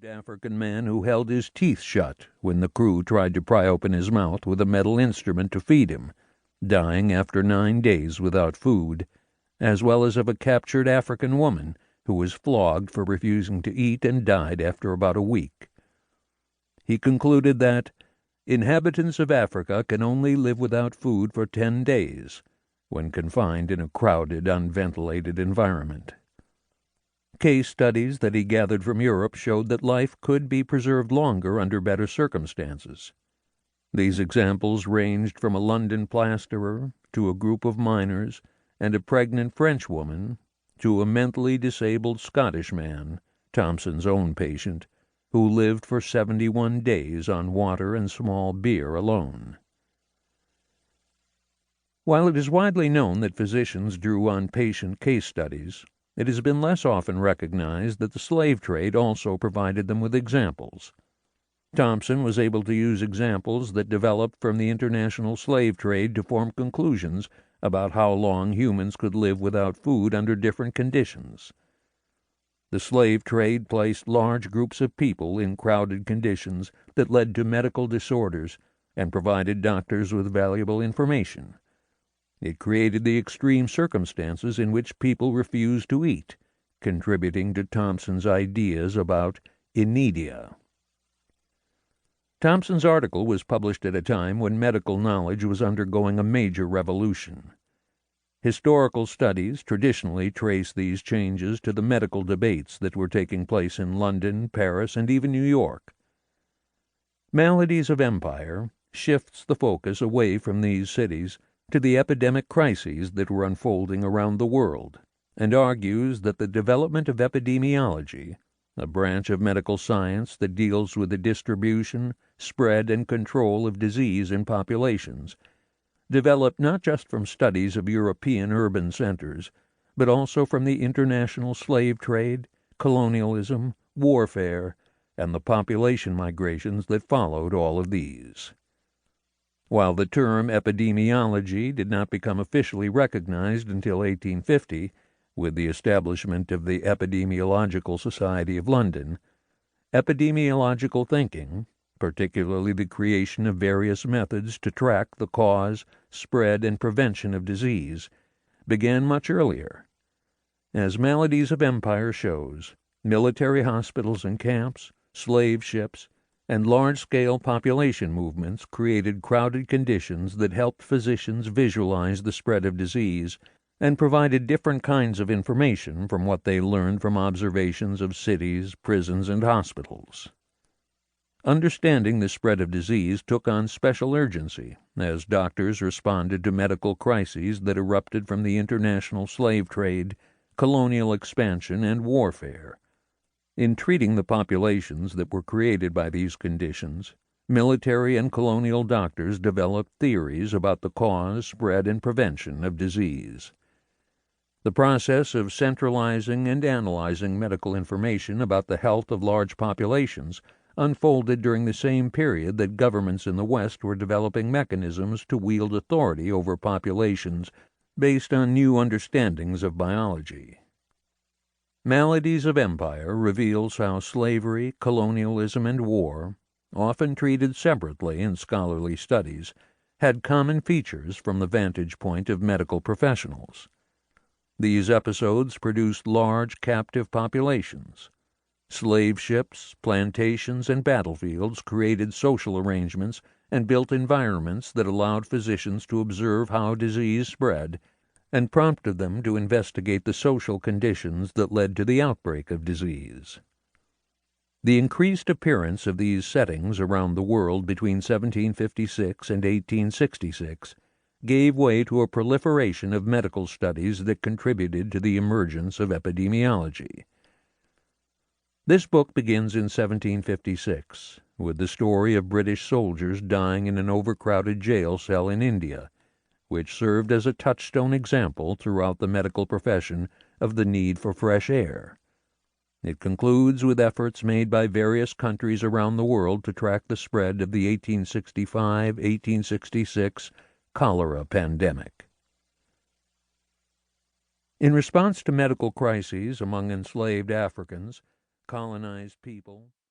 enslaved African man who held his teeth shut when the crew tried to pry open his mouth with a metal instrument to feed him, dying after 9 days without food, as well as of a captured African woman who was flogged for refusing to eat and died after about a week. He concluded that inhabitants of Africa can only live without food for 10 days when confined in a crowded, unventilated environment. Case studies that he gathered from Europe showed that life could be preserved longer under better circumstances. These examples ranged from a London plasterer to a group of miners and a pregnant French woman to a mentally disabled Scottish man, Thompson's own patient, who lived for 71 days on water and small beer alone. While it is widely known that physicians drew on patient case studies, it has been less often recognized that the slave trade also provided them with examples. Thompson was able to use examples that developed from the international slave trade to form conclusions about how long humans could live without food under different conditions. The slave trade placed large groups of people in crowded conditions that led to medical disorders and provided doctors with valuable information. It created the extreme circumstances in which people refused to eat, contributing to Thompson's ideas about inedia. Thompson's article was published at a time when medical knowledge was undergoing a major revolution. Historical studies traditionally trace these changes to the medical debates that were taking place in London, Paris, and even New York. Maladies of Empire shifts the focus away from these cities to the epidemic crises that were unfolding around the world, and argues that the development of epidemiology, a branch of medical science that deals with the distribution, spread, and control of disease in populations, developed not just from studies of European urban centers, but also from the international slave trade, colonialism, warfare, and the population migrations that followed all of these. While the term epidemiology did not become officially recognized until 1850, with the establishment of the Epidemiological Society of London, epidemiological thinking, particularly the creation of various methods to track the cause, spread, and prevention of disease, began much earlier. As Maladies of Empire shows, military hospitals and camps, slave ships, and large-scale population movements created crowded conditions that helped physicians visualize the spread of disease and provided different kinds of information from what they learned from observations of cities, prisons, and hospitals. Understanding the spread of disease took on special urgency as doctors responded to medical crises that erupted from the international slave trade, colonial expansion, and warfare. In treating the populations that were created by these conditions, military and colonial doctors developed theories about the cause, spread, and prevention of disease. The process of centralizing and analyzing medical information about the health of large populations unfolded during the same period that governments in the West were developing mechanisms to wield authority over populations based on new understandings of biology. Maladies of Empire reveals how slavery, colonialism, and war, often treated separately in scholarly studies, had common features from the vantage point of medical professionals. These episodes produced large captive populations. Slave ships, plantations, and battlefields created social arrangements and built environments that allowed physicians to observe how disease spread and prompted them to investigate the social conditions that led to the outbreak of disease. The increased appearance of these settings around the world between 1756 and 1866 gave way to a proliferation of medical studies that contributed to the emergence of epidemiology. This book begins in 1756 with the story of British soldiers dying in an overcrowded jail cell in India, which served as a touchstone example throughout the medical profession of the need for fresh air. It concludes with efforts made by various countries around the world to track the spread of the 1865-1866 cholera pandemic. In response to medical crises among enslaved Africans, colonized people,